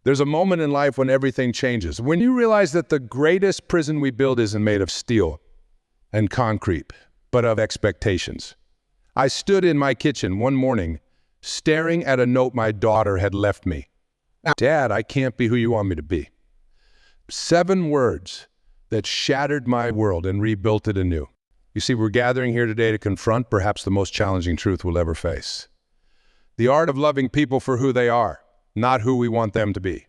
There's a moment in life when everything changes. When you realize that the greatest prison we build isn't made of steel and concrete, but of expectations. I stood in my kitchen one morning, staring at a note my daughter had left me. "Dad, I can't be who you want me to be." 7 words that shattered my world and rebuilt it anew. You see, we're gathering here today to confront perhaps the most challenging truth we'll ever face. The art of loving people for who they are, not who we want them to be.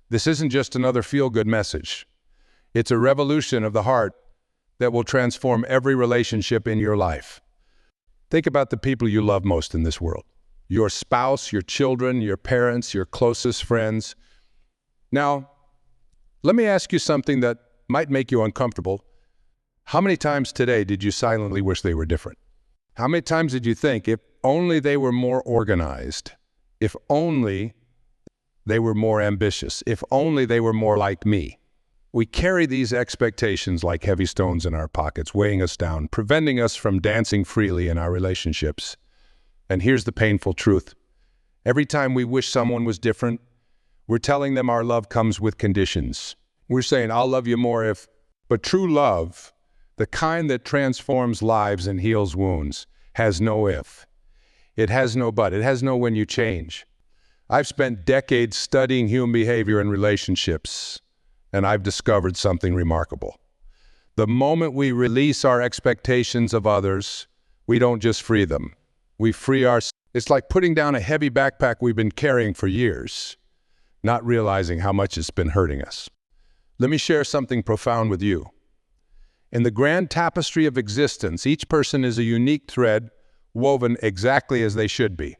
This isn't just another feel-good message. It's a revolution of the heart that will transform every relationship in your life. Think about the people you love most in this world. Your spouse, your children, your parents, your closest friends. Now, let me ask you something that might make you uncomfortable. How many times today did you silently wish they were different? How many times did you think, if only they were more organized, if only they were more ambitious, if only they were more like me? We carry these expectations like heavy stones in our pockets, weighing us down, preventing us from dancing freely in our relationships. And here's the painful truth. Every time we wish someone was different, we're telling them our love comes with conditions. We're saying, "I'll love you more if..." But true love, the kind that transforms lives and heals wounds, has no if. It has no but. It has no when you change. I've spent decades studying human behavior and relationships, and I've discovered something remarkable. The moment we release our expectations of others, we don't just free them. We free ourselves. It's like putting down a heavy backpack we've been carrying for years, not realizing how much it's been hurting us. Let me share something profound with you. In the grand tapestry of existence, each person is a unique thread woven exactly as they should be.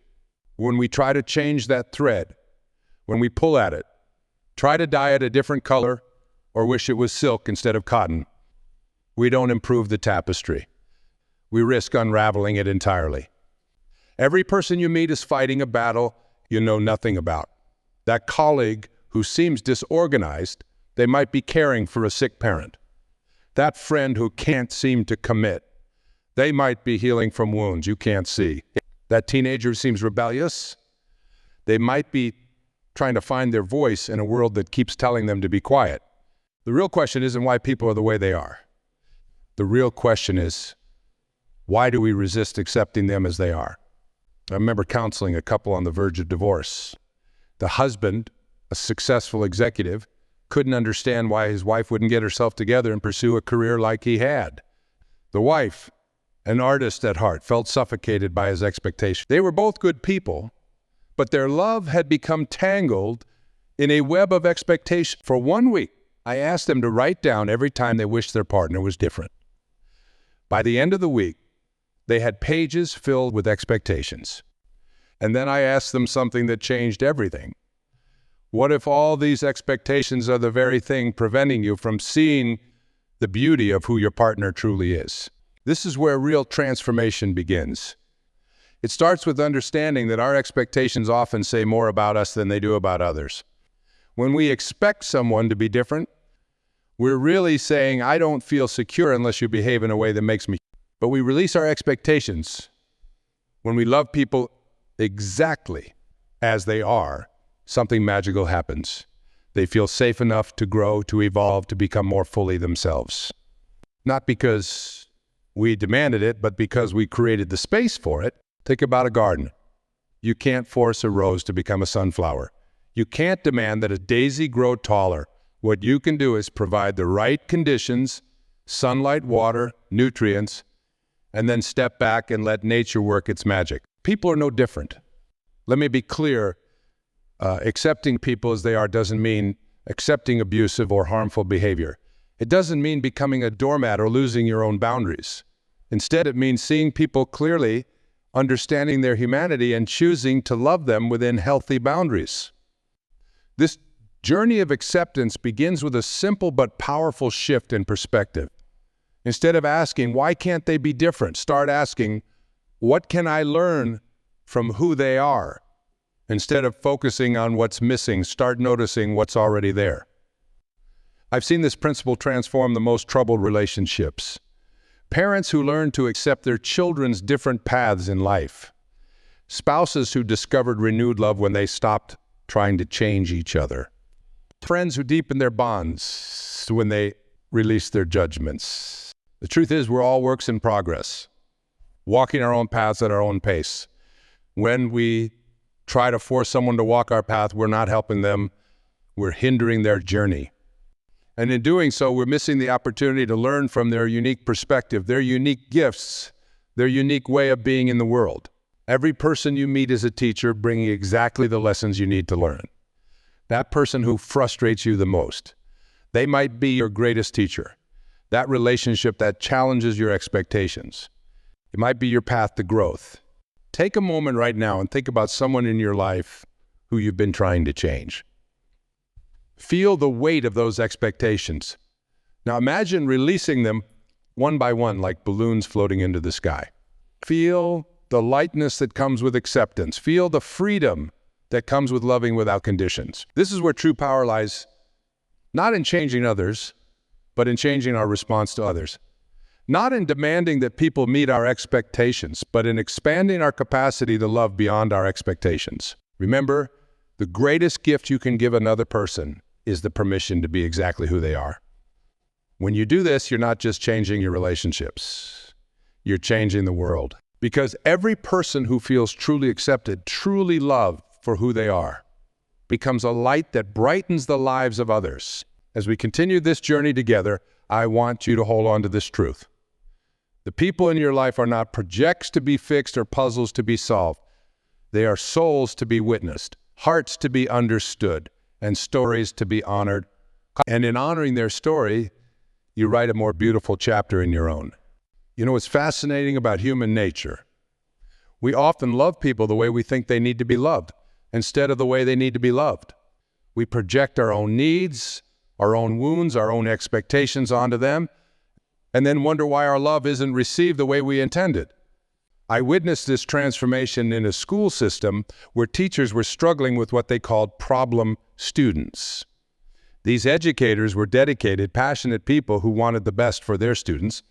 When we try to change that thread, when we pull at it, try to dye it a different color, or wish it was silk instead of cotton, we don't improve the tapestry. We risk unraveling it entirely. Every person you meet is fighting a battle you know nothing about. That colleague who seems disorganized, they might be caring for a sick parent. That friend who can't seem to commit, they might be healing from wounds you can't see. That teenager who seems rebellious, they might be trying to find their voice in a world that keeps telling them to be quiet. The real question isn't why people are the way they are. The real question is, why do we resist accepting them as they are? I remember counseling a couple on the verge of divorce. The husband, a successful executive, couldn't understand why his wife wouldn't get herself together and pursue a career like he had. The wife, an artist at heart, felt suffocated by his expectations. They were both good people, but their love had become tangled in a web of expectation. For 1 week, I asked them to write down every time they wished their partner was different. By the end of the week, they had pages filled with expectations. And then I asked them something that changed everything. What if all these expectations are the very thing preventing you from seeing the beauty of who your partner truly is? This is where real transformation begins. It starts with understanding that our expectations often say more about us than they do about others. When we expect someone to be different, we're really saying, "I don't feel secure unless you behave in a way that makes me..." But we release our expectations when we love people exactly as they are. Something magical happens. They feel safe enough to grow, to evolve, to become more fully themselves. Not because we demanded it, but because we created the space for it. Think about a garden. You can't force a rose to become a sunflower. You can't demand that a daisy grow taller. What you can do is provide the right conditions, sunlight, water, nutrients, and then step back and let nature work its magic. People are no different. Let me be clear. Accepting people as they are doesn't mean accepting abusive or harmful behavior. It doesn't mean becoming a doormat or losing your own boundaries. Instead, it means seeing people clearly, understanding their humanity, and choosing to love them within healthy boundaries. This journey of acceptance begins with a simple but powerful shift in perspective. Instead of asking, "Why can't they be different?" start asking, "What can I learn from who they are?" Instead of focusing on what's missing, start noticing what's already there. I've seen this principle transform the most troubled relationships. Parents who learn to accept their children's different paths in life. Spouses who discovered renewed love when they stopped trying to change each other. Friends who deepen their bonds when they release their judgments. The truth is, we're all works in progress, walking our own paths at our own pace. When we try to force someone to walk our path, we're not helping them, we're hindering their journey. And in doing so, we're missing the opportunity to learn from their unique perspective, their unique gifts, their unique way of being in the world. Every person you meet is a teacher, bringing exactly the lessons you need to learn. That person who frustrates you the most, they might be your greatest teacher. That relationship that challenges your expectations, it might be your path to growth. Take a moment right now and think about someone in your life who you've been trying to change. Feel the weight of those expectations. Now imagine releasing them one by one like balloons floating into the sky. Feel the lightness that comes with acceptance. Feel the freedom that comes with loving without conditions. This is where true power lies, not in changing others, but in changing our response to others. Not in demanding that people meet our expectations, but in expanding our capacity to love beyond our expectations. Remember, the greatest gift you can give another person is the permission to be exactly who they are. When you do this, you're not just changing your relationships, you're changing the world. Because every person who feels truly accepted, truly loved for who they are, becomes a light that brightens the lives of others. As we continue this journey together, I want you to hold on to this truth. The people in your life are not projects to be fixed or puzzles to be solved. They are souls to be witnessed, hearts to be understood, and stories to be honored. And in honoring their story, you write a more beautiful chapter in your own. You know what's fascinating about human nature? We often love people the way we think they need to be loved, instead of the way they need to be loved. We project our own needs, our own wounds, our own expectations onto them, and then wonder why our love isn't received the way we intended. I witnessed this transformation in a school system where teachers were struggling with what they called problem students. These educators were dedicated, passionate people who wanted the best for their students,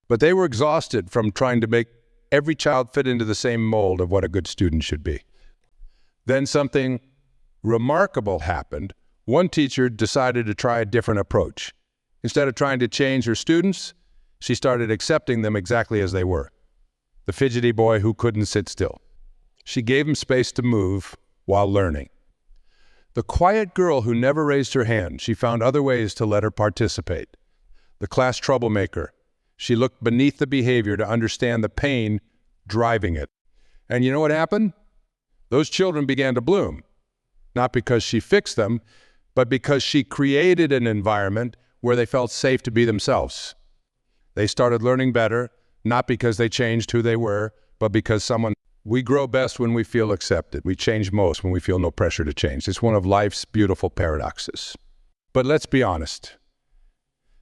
but they were exhausted from trying to make every child fit into the same mold of what a good student should be. Then something remarkable happened. One teacher decided to try a different approach. Instead of trying to change her students, she started accepting them exactly as they were. The fidgety boy who couldn't sit still. She gave him space to move while learning. The quiet girl who never raised her hand, she found other ways to let her participate. The class troublemaker, she looked beneath the behavior to understand the pain driving it. And you know what happened? Those children began to bloom, not because she fixed them, but because she created an environment where they felt safe to be themselves. They started learning better, not because they changed who they were, but because we grow best when we feel accepted. We change most when we feel no pressure to change. It's one of life's beautiful paradoxes. But let's be honest,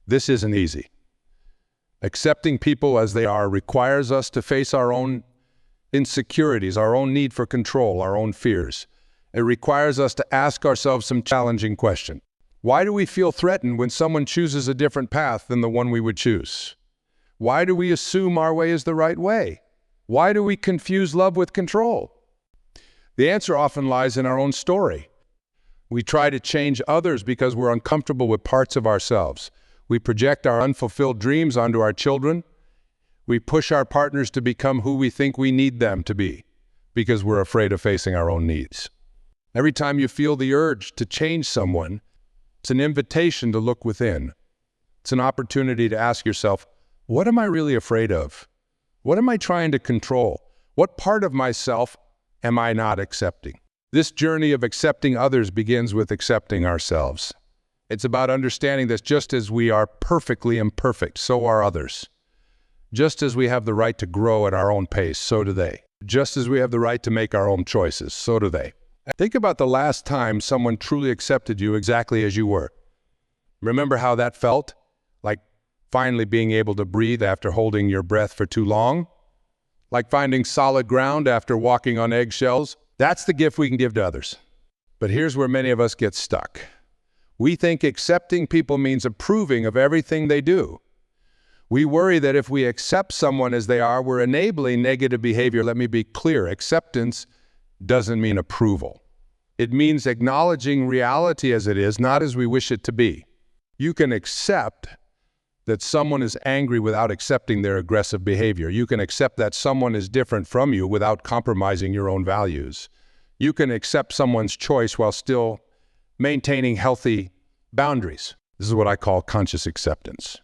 this isn't easy. Accepting people as they are requires us to face our own insecurities, our own need for control, our own fears. It requires us to ask ourselves some challenging questions. Why do we feel threatened when someone chooses a different path than the one we would choose? Why do we assume our way is the right way? Why do we confuse love with control? The answer often lies in our own story. We try to change others because we're uncomfortable with parts of ourselves. We project our unfulfilled dreams onto our children. We push our partners to become who we think we need them to be because we're afraid of facing our own needs. Every time you feel the urge to change someone, it's an invitation to look within. It's an opportunity to ask yourself, what am I really afraid of? What am I trying to control? What part of myself am I not accepting? This journey of accepting others begins with accepting ourselves. It's about understanding that just as we are perfectly imperfect, so are others. Just as we have the right to grow at our own pace, so do they. Just as we have the right to make our own choices, so do they. Think about the last time someone truly accepted you exactly as you were. Remember how that felt? Like finally being able to breathe after holding your breath for too long? Like finding solid ground after walking on eggshells? That's the gift we can give to others. But here's where many of us get stuck. We think accepting people means approving of everything they do. We worry that if we accept someone as they are, we're enabling negative behavior. Let me be clear, acceptance doesn't mean approval. It means acknowledging reality as it is, not as we wish it to be. You can accept that someone is angry without accepting their aggressive behavior. You can accept that someone is different from you without compromising your own values. You can accept someone's choice while still maintaining healthy boundaries. This is what I call conscious acceptance.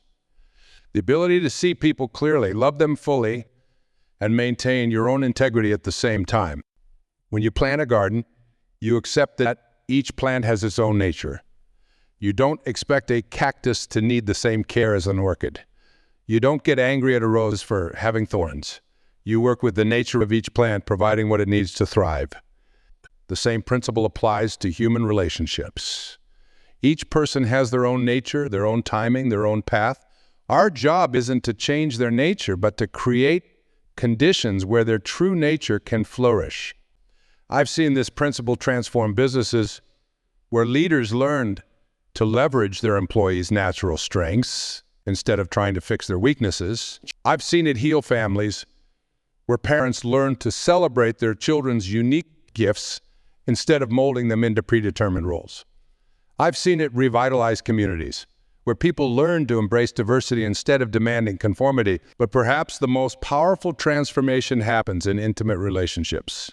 The ability to see people clearly, love them fully, and maintain your own integrity at the same time. When you plant a garden, you accept that each plant has its own nature. You don't expect a cactus to need the same care as an orchid. You don't get angry at a rose for having thorns. You work with the nature of each plant, providing what it needs to thrive. The same principle applies to human relationships. Each person has their own nature, their own timing, their own path. Our job isn't to change their nature, but to create conditions where their true nature can flourish. I've seen this principle transform businesses where leaders learned to leverage their employees' natural strengths instead of trying to fix their weaknesses. I've seen it heal families where parents learn to celebrate their children's unique gifts instead of molding them into predetermined roles. I've seen it revitalize communities where people learn to embrace diversity instead of demanding conformity. But perhaps the most powerful transformation happens in intimate relationships.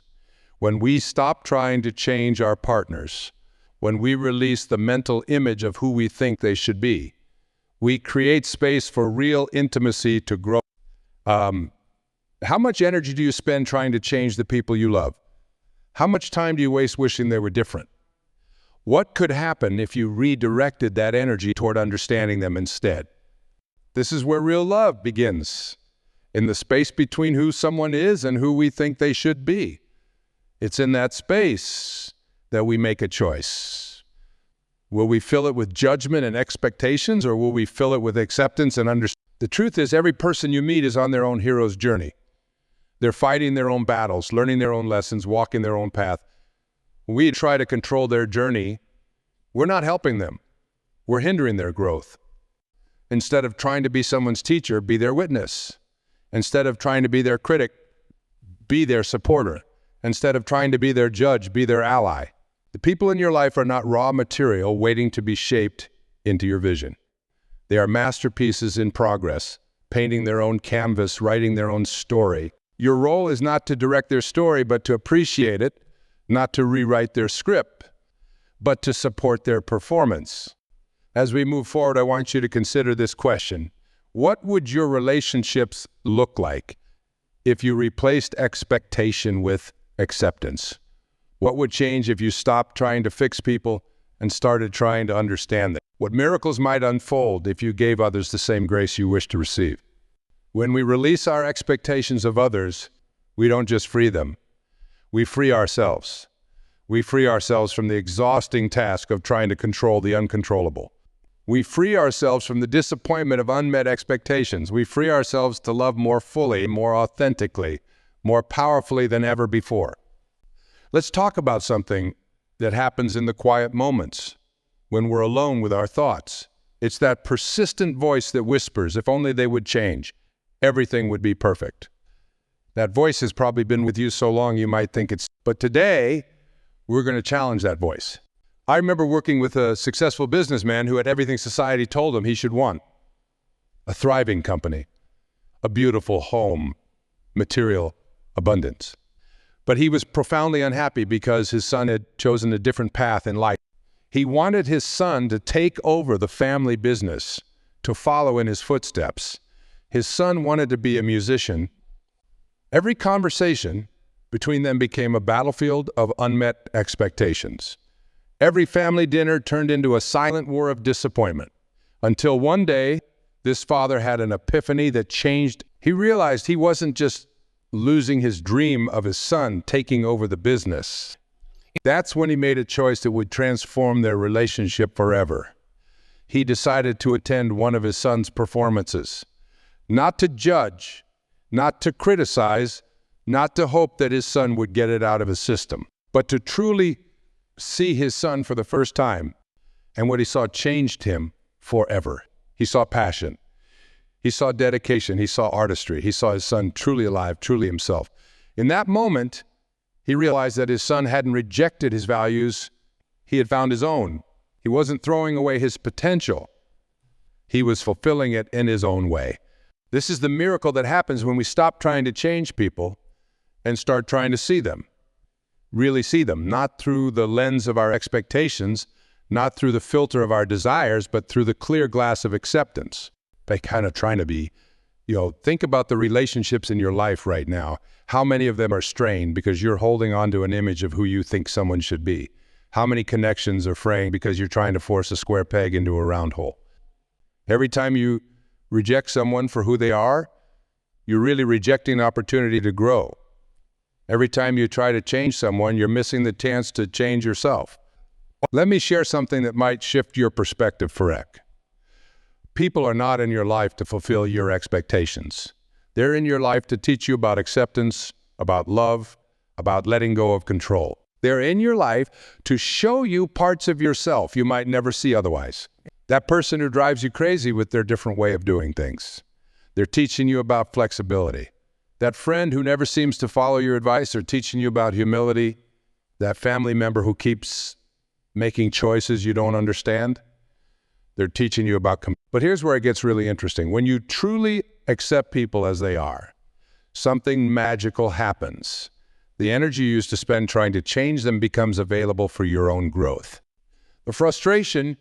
When we stop trying to change our partners, when we release the mental image of who we think they should be, we create space for real intimacy to grow. How much energy do you spend trying to change the people you love? How much time do you waste wishing they were different? What could happen if you redirected that energy toward understanding them instead? This is where real love begins, in the space between who someone is and who we think they should be. It's in that space that we make a choice. Will we fill it with judgment and expectations, or will we fill it with acceptance and understanding? The truth is, every person you meet is on their own hero's journey. They're fighting their own battles, learning their own lessons, walking their own path. When we try to control their journey, we're not helping them. We're hindering their growth. Instead of trying to be someone's teacher, be their witness. Instead of trying to be their critic, be their supporter. Instead of trying to be their judge, be their ally. The people in your life are not raw material waiting to be shaped into your vision. They are masterpieces in progress, painting their own canvas, writing their own story. Your role is not to direct their story, but to appreciate it, not to rewrite their script, but to support their performance. As we move forward, I want you to consider this question. What would your relationships look like if you replaced expectation with acceptance? What would change if you stopped trying to fix people and started trying to understand them? What miracles might unfold if you gave others the same grace you wish to receive? When we release our expectations of others, we don't just free them. We free ourselves. We free ourselves from the exhausting task of trying to control the uncontrollable. We free ourselves from the disappointment of unmet expectations. We free ourselves to love more fully, more authentically, more powerfully than ever before. Let's talk about something that happens in the quiet moments when we're alone with our thoughts. It's that persistent voice that whispers, if only they would change, everything would be perfect. That voice has probably been with you so long you might think it's... But today, we're going to challenge that voice. I remember working with a successful businessman who had everything society told him he should want. A thriving company, a beautiful home, material abundance. But he was profoundly unhappy because his son had chosen a different path in life. He wanted his son to take over the family business, to follow in his footsteps. His son wanted to be a musician. Every conversation between them became a battlefield of unmet expectations. Every family dinner turned into a silent war of disappointment. Until one day, this father had an epiphany that changed. He realized he wasn't just losing his dream of his son taking over the business. That's when he made a choice that would transform their relationship forever. He decided to attend one of his son's performances, not to judge, not to criticize, not to hope that his son would get it out of his system, but to truly see his son for the first time. And what he saw changed him forever. He saw passion. He saw dedication. He saw artistry. He saw his son truly alive, truly himself. In that moment, He realized that his son hadn't rejected his values, he had found his own. He wasn't throwing away his potential. He was fulfilling it in his own way. This is the miracle that happens when we stop trying to change people and start trying to see them. Really see them, not through the lens of our expectations, not through the filter of our desires, but through the clear glass of acceptance. By kind of trying to be, think about the relationships in your life right now. How many of them are strained because you're holding on to an image of who you think someone should be? How many connections are fraying because you're trying to force a square peg into a round hole? Every time you reject someone for who they are, you're really rejecting the opportunity to grow. Every time you try to change someone, you're missing the chance to change yourself. Let me share something that might shift your perspective for Ek. People are not in your life to fulfill your expectations. They're in your life to teach you about acceptance, about love, about letting go of control. They're in your life to show you parts of yourself you might never see otherwise. That person who drives you crazy with their different way of doing things. They're teaching you about flexibility. That friend who never seems to follow your advice, they're teaching you about humility. That family member who keeps making choices you don't understand, they're teaching you about. But here's where it gets really interesting. When you truly accept people as they are, something magical happens. The energy you used to spend trying to change them becomes available for your own growth. The frustration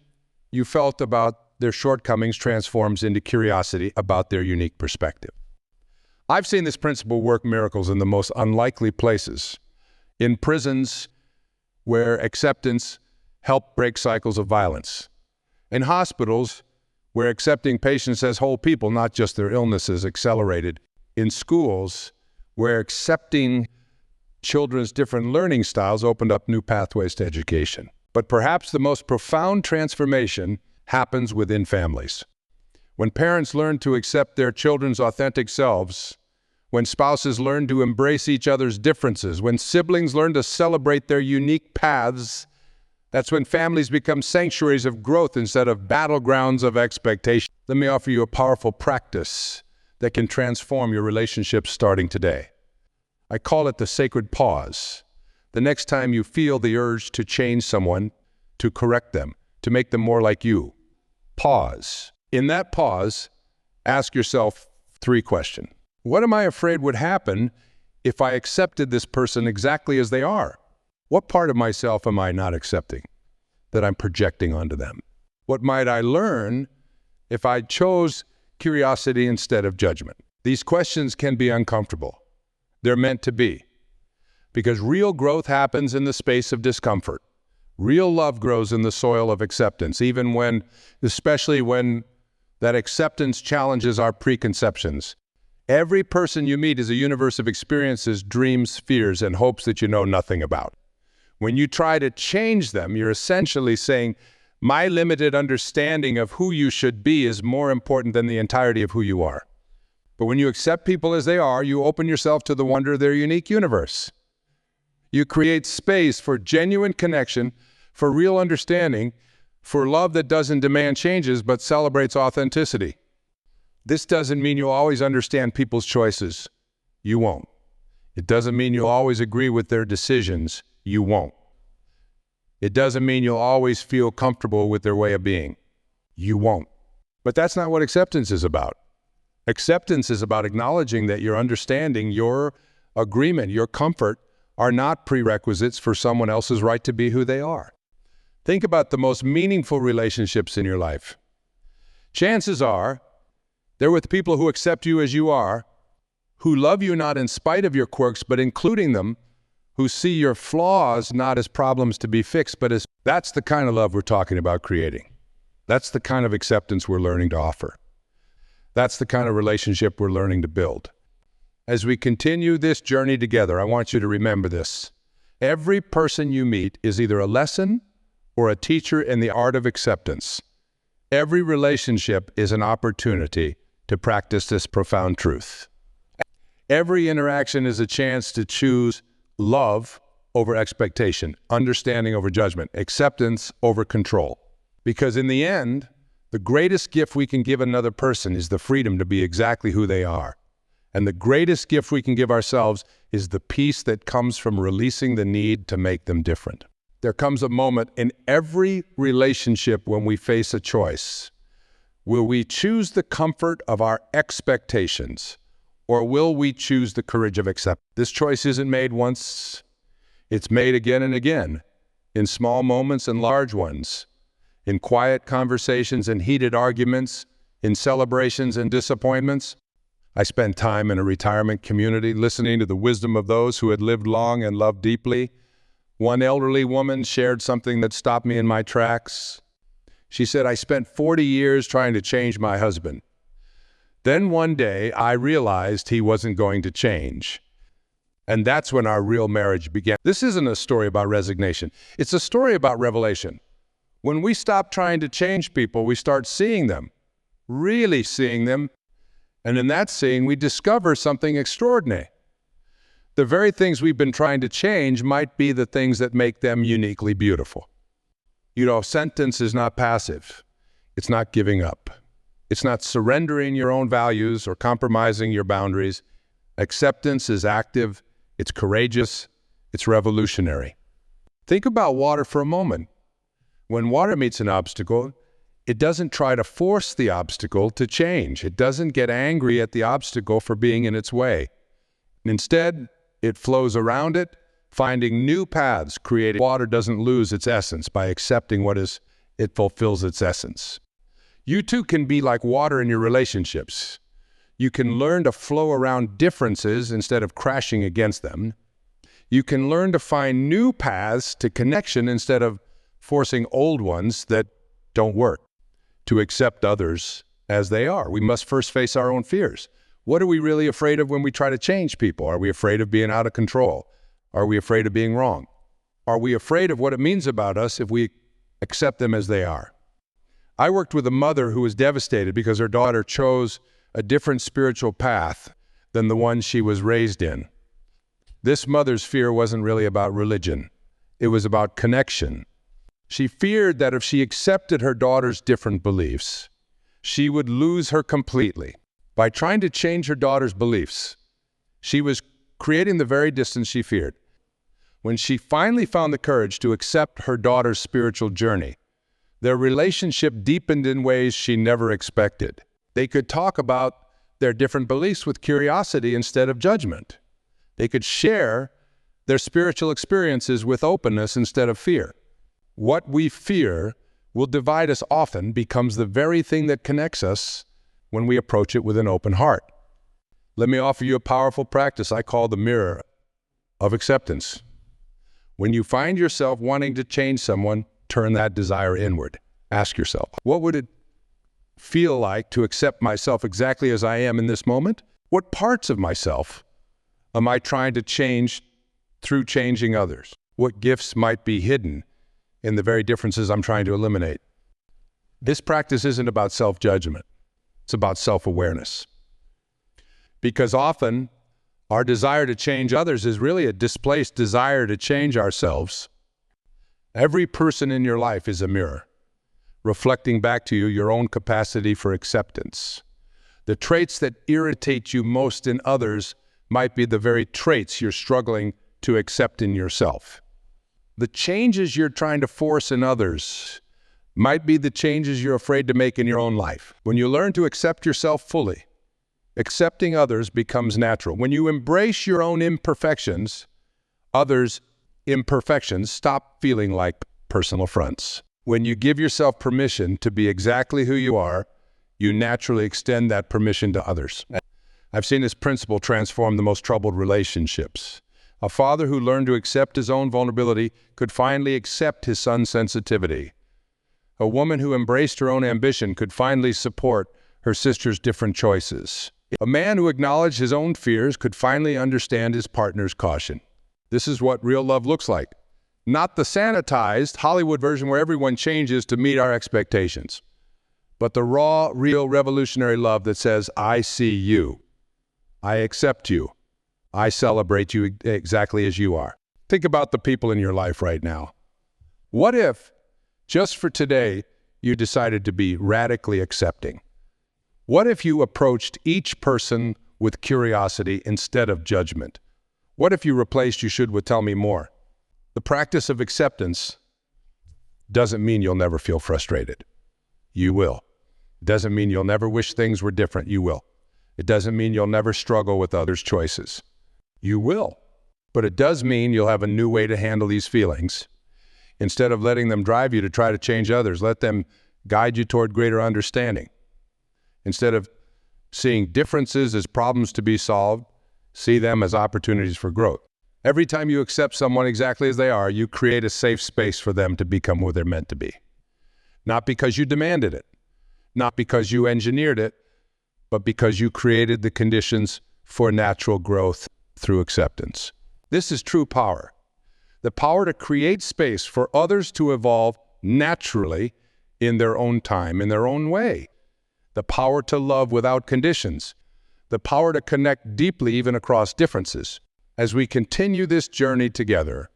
you felt about their shortcomings transforms into curiosity about their unique perspective. I've seen this principle work miracles in the most unlikely places. In prisons where acceptance helped break cycles of violence. In hospitals where accepting patients as whole people, not just their illnesses, accelerated. In schools where accepting children's different learning styles opened up new pathways to education. But perhaps the most profound transformation happens within families. When parents learn to accept their children's authentic selves, when spouses learn to embrace each other's differences, when siblings learn to celebrate their unique paths, that's when families become sanctuaries of growth instead of battlegrounds of expectation. Let me offer you a powerful practice that can transform your relationships starting today. I call it the sacred pause. The next time you feel the urge to change someone, to correct them, to make them more like you, pause. In that pause, ask yourself 3 questions. What am I afraid would happen if I accepted this person exactly as they are? What part of myself am I not accepting that I'm projecting onto them? What might I learn if I chose curiosity instead of judgment? These questions can be uncomfortable. They're meant to be. Because real growth happens in the space of discomfort. Real love grows in the soil of acceptance, especially when that acceptance challenges our preconceptions. Every person you meet is a universe of experiences, dreams, fears, and hopes that you know nothing about. When you try to change them, you're essentially saying, my limited understanding of who you should be is more important than the entirety of who you are. But when you accept people as they are, you open yourself to the wonder of their unique universe. You create space for genuine connection, for real understanding, for love that doesn't demand changes but celebrates authenticity. This doesn't mean you'll always understand people's choices. You won't. It doesn't mean you'll always agree with their decisions. You won't. It doesn't mean you'll always feel comfortable with their way of being. You won't. But that's not what acceptance is about. Acceptance is about acknowledging that your understanding, your agreement, your comfort are not prerequisites for someone else's right to be who they are. Think about the most meaningful relationships in your life. Chances are they're with people who accept you as you are, who love you not in spite of your quirks, but including them, who see your flaws not as problems to be fixed, but as that's the kind of love we're talking about creating. That's the kind of acceptance we're learning to offer. That's the kind of relationship we're learning to build. As we continue this journey together, I want you to remember this. Every person you meet is either a lesson or a teacher in the art of acceptance. Every relationship is an opportunity to practice this profound truth. Every interaction is a chance to choose love over expectation, understanding over judgment, acceptance over control. Because in the end, the greatest gift we can give another person is the freedom to be exactly who they are. And the greatest gift we can give ourselves is the peace that comes from releasing the need to make them different. There comes a moment in every relationship when we face a choice. Will we choose the comfort of our expectations, or will we choose the courage of acceptance? This choice isn't made once, it's made again and again, in small moments and large ones, in quiet conversations and heated arguments, in celebrations and disappointments. I spent time in a retirement community listening to the wisdom of those who had lived long and loved deeply. One elderly woman shared something that stopped me in my tracks. She said, "I spent 40 years trying to change my husband. Then one day I realized he wasn't going to change. And that's when our real marriage began." This isn't a story about resignation. It's a story about revelation. When we stop trying to change people, we start seeing them, really seeing them. And in that seeing, we discover something extraordinary. The very things we've been trying to change might be the things that make them uniquely beautiful. You know, acceptance is not passive. It's not giving up. It's not surrendering your own values or compromising your boundaries. Acceptance is active, it's courageous, it's revolutionary. Think about water for a moment. When water meets an obstacle, it doesn't try to force the obstacle to change. It doesn't get angry at the obstacle for being in its way. Instead, it flows around it, finding new paths, creating. Water doesn't lose its essence by accepting it fulfills its essence. You too can be like water in your relationships. You can learn to flow around differences instead of crashing against them. You can learn to find new paths to connection instead of forcing old ones that don't work. To accept others as they are, we must first face our own fears. What are we really afraid of when we try to change people? Are we afraid of being out of control? Are we afraid of being wrong? Are we afraid of what it means about us if we accept them as they are? I worked with a mother who was devastated because her daughter chose a different spiritual path than the one she was raised in. This mother's fear wasn't really about religion. It was about connection. She feared that if she accepted her daughter's different beliefs, she would lose her completely. By trying to change her daughter's beliefs, she was creating the very distance she feared. When she finally found the courage to accept her daughter's spiritual journey, their relationship deepened in ways she never expected. They could talk about their different beliefs with curiosity instead of judgment. They could share their spiritual experiences with openness instead of fear. What we fear will divide us often becomes the very thing that connects us when we approach it with an open heart. Let me offer you a powerful practice I call the mirror of acceptance. When you find yourself wanting to change someone, turn that desire inward. Ask yourself, what would it feel like to accept myself exactly as I am in this moment? What parts of myself am I trying to change through changing others? What gifts might be hidden in the very differences I'm trying to eliminate? This practice isn't about self-judgment. It's about self-awareness. Because often, our desire to change others is really a displaced desire to change ourselves. Every person in your life is a mirror, reflecting back to you your own capacity for acceptance. The traits that irritate you most in others might be the very traits you're struggling to accept in yourself. The changes you're trying to force in others might be the changes you're afraid to make in your own life. When you learn to accept yourself fully, accepting others becomes natural. When you embrace your own imperfections, others' imperfections stop feeling like personal affronts. When you give yourself permission to be exactly who you are, you naturally extend that permission to others. I've seen this principle transform the most troubled relationships. A father who learned to accept his own vulnerability could finally accept his son's sensitivity. A woman who embraced her own ambition could finally support her sister's different choices. A man who acknowledged his own fears could finally understand his partner's caution. This is what real love looks like. Not the sanitized Hollywood version where everyone changes to meet our expectations, but the raw, real, revolutionary love that says, I see you, I accept you, I celebrate you exactly as you are. Think about the people in your life right now. What if, just for today, you decided to be radically accepting? What if you approached each person with curiosity instead of judgment? What if you replaced "you should" with "tell me more"? The practice of acceptance doesn't mean you'll never feel frustrated. You will. It doesn't mean you'll never wish things were different. You will. It doesn't mean you'll never struggle with others' choices. You will. But it does mean you'll have a new way to handle these feelings. Instead of letting them drive you to try to change others, let them guide you toward greater understanding. Instead of seeing differences as problems to be solved, see them as opportunities for growth. Every time you accept someone exactly as they are, you create a safe space for them to become who they're meant to be. Not because you demanded it, not because you engineered it, but because you created the conditions for natural growth through acceptance. This is true power. The power to create space for others to evolve naturally in their own time, in their own way. The power to love without conditions. The power to connect deeply even across differences. As we continue this journey together,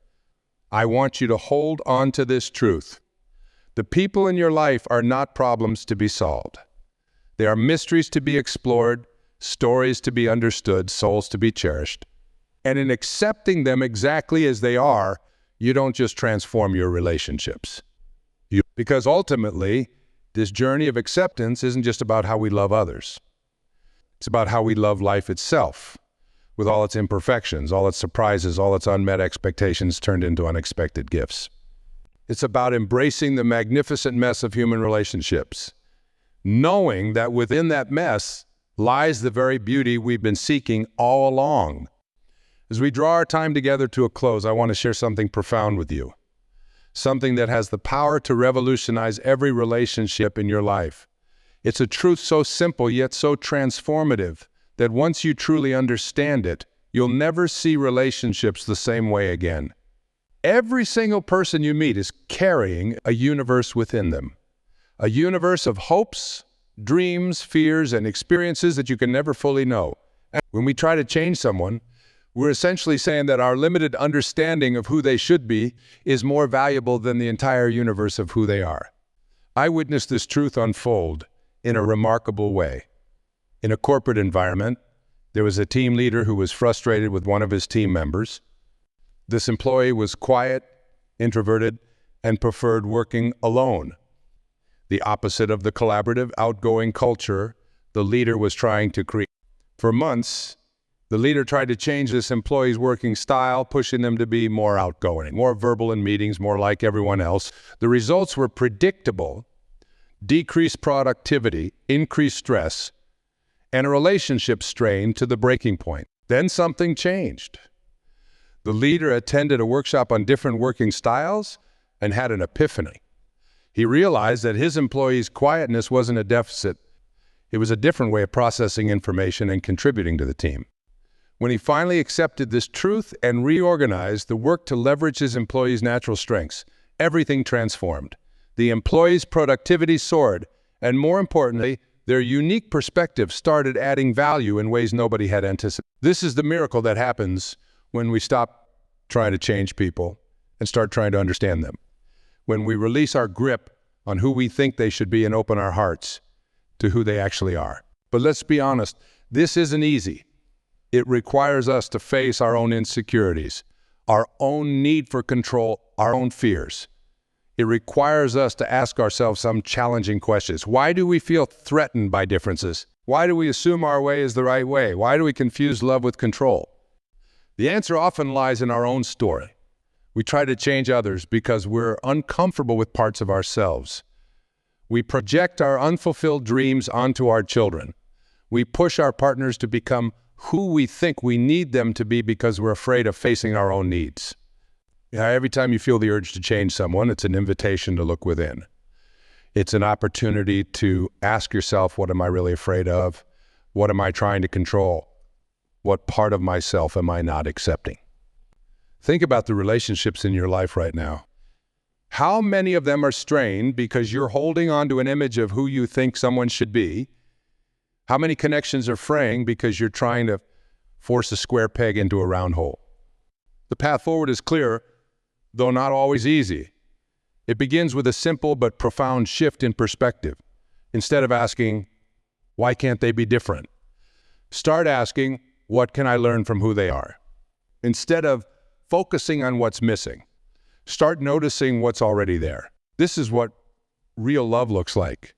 I want you to hold on to this truth. The people in your life are not problems to be solved. They are mysteries to be explored, stories to be understood, souls to be cherished. And in accepting them exactly as they are, you don't just transform your relationships. Because ultimately, this journey of acceptance isn't just about how we love others. It's about how we love life itself, with all its imperfections, all its surprises, all its unmet expectations turned into unexpected gifts. It's about embracing the magnificent mess of human relationships, knowing that within that mess lies the very beauty we've been seeking all along. As we draw our time together to a close, I want to share something profound with you. Something that has the power to revolutionize every relationship in your life. It's a truth so simple yet so transformative that once you truly understand it, you'll never see relationships the same way again. Every single person you meet is carrying a universe within them. A universe of hopes, dreams, fears, and experiences that you can never fully know. And when we try to change someone, we're essentially saying that our limited understanding of who they should be is more valuable than the entire universe of who they are. I witnessed this truth unfold in a remarkable way. In a corporate environment, there was a team leader who was frustrated with one of his team members. This employee was quiet, introverted, and preferred working alone. The opposite of the collaborative, outgoing culture the leader was trying to create. For months, the leader tried to change this employee's working style, pushing them to be more outgoing, more verbal in meetings, more like everyone else. The results were predictable: decreased productivity, increased stress, and a relationship strained to the breaking point. Then something changed. The leader attended a workshop on different working styles and had an epiphany. He realized that his employee's quietness wasn't a deficit. It was a different way of processing information and contributing to the team. When he finally accepted this truth and reorganized the work to leverage his employees' natural strengths, everything transformed. The employees' productivity soared, and more importantly, their unique perspective started adding value in ways nobody had anticipated. This is the miracle that happens when we stop trying to change people and start trying to understand them. When we release our grip on who we think they should be and open our hearts to who they actually are. But let's be honest, this isn't easy. It requires us to face our own insecurities, our own need for control, our own fears. It requires us to ask ourselves some challenging questions. Why do we feel threatened by differences? Why do we assume our way is the right way? Why do we confuse love with control? The answer often lies in our own story. We try to change others because we're uncomfortable with parts of ourselves. We project our unfulfilled dreams onto our children. We push our partners to become who we think we need them to be because we're afraid of facing our own needs. Every time you feel the urge to change someone, it's an invitation to look within. It's an opportunity to ask yourself, what am I really afraid of? What am I trying to control? What part of myself am I not accepting? Think about the relationships in your life right now. How many of them are strained because you're holding on to an image of who you think someone should be? How many connections are fraying because you're trying to force a square peg into a round hole? The path forward is clear, though not always easy. It begins with a simple but profound shift in perspective. Instead of asking, why can't they be different? Start asking, what can I learn from who they are? Instead of focusing on what's missing, start noticing what's already there. This is what real love looks like.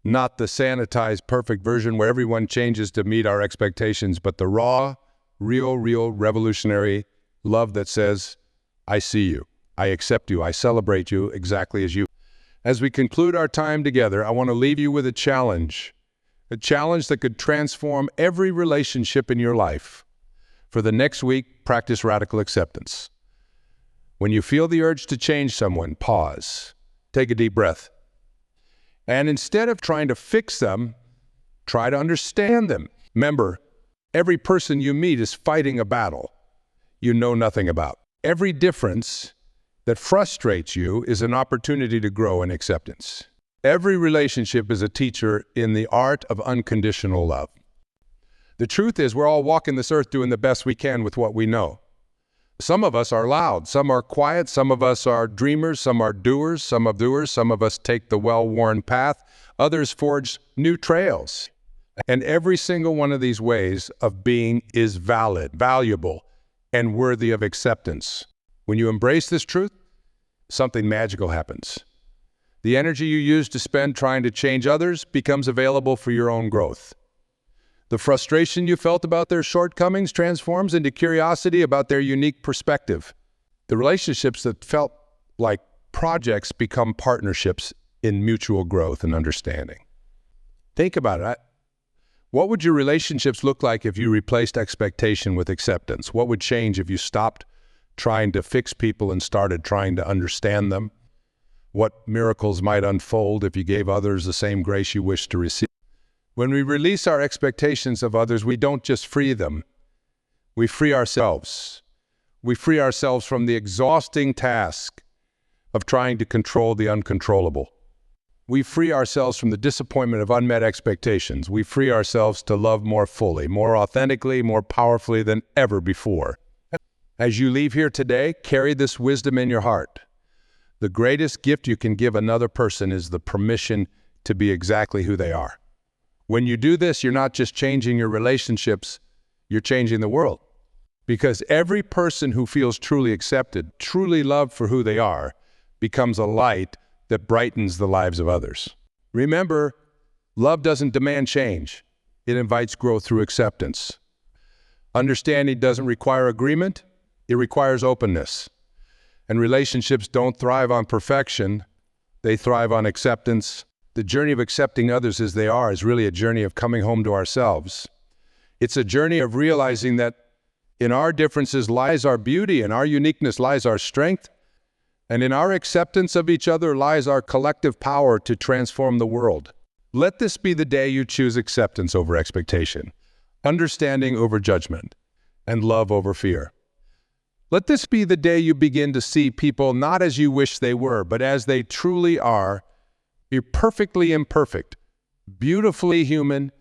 Not the sanitized, perfect version where everyone changes to meet our expectations, but the raw, real, revolutionary love that says, I see you, I accept you, I celebrate you exactly as you. As we conclude our time together, I want to leave you with a challenge that could transform every relationship in your life. For the next week, practice radical acceptance. When you feel the urge to change someone, pause, take a deep breath. And instead of trying to fix them, try to understand them. Remember, every person you meet is fighting a battle you know nothing about. Every difference that frustrates you is an opportunity to grow in acceptance. Every relationship is a teacher in the art of unconditional love. The truth is, we're all walking this earth doing the best we can with what we know. Some of us are loud, some are quiet, some of us are dreamers, some are doers, some of us take the well-worn path, others forge new trails. And every single one of these ways of being is valid, valuable, and worthy of acceptance. When you embrace this truth, something magical happens. The energy you use to spend trying to change others becomes available for your own growth. The frustration you felt about their shortcomings transforms into curiosity about their unique perspective. The relationships that felt like projects become partnerships in mutual growth and understanding. Think about it. What would your relationships look like if you replaced expectation with acceptance? What would change if you stopped trying to fix people and started trying to understand them? What miracles might unfold if you gave others the same grace you wish to receive? When we release our expectations of others, we don't just free them, we free ourselves. We free ourselves from the exhausting task of trying to control the uncontrollable. We free ourselves from the disappointment of unmet expectations. We free ourselves to love more fully, more authentically, more powerfully than ever before. As you leave here today, carry this wisdom in your heart. The greatest gift you can give another person is the permission to be exactly who they are. When you do this, you're not just changing your relationships, you're changing the world. Because every person who feels truly accepted, truly loved for who they are, becomes a light that brightens the lives of others. Remember, love doesn't demand change. It invites growth through acceptance. Understanding doesn't require agreement, it requires openness. And relationships don't thrive on perfection, they thrive on acceptance. The journey of accepting others as they are is really a journey of coming home to ourselves. It's a journey of realizing that in our differences lies our beauty, in our uniqueness lies our strength, and in our acceptance of each other lies our collective power to transform the world. Let this be the day you choose acceptance over expectation, understanding over judgment, and love over fear. Let this be the day you begin to see people not as you wish they were, but as they truly are. You're perfectly imperfect, beautifully human,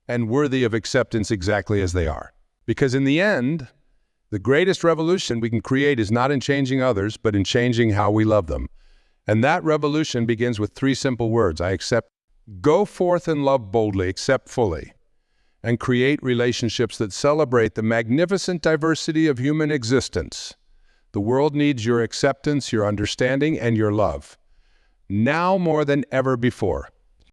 and worthy of acceptance exactly as they are. Because in the end, the greatest revolution we can create is not in changing others, but in changing how we love them. And that revolution begins with 3 simple words: I accept. Go forth and love boldly, accept fully, and create relationships that celebrate the magnificent diversity of human existence. The world needs your acceptance, your understanding, and your love, now more than ever before.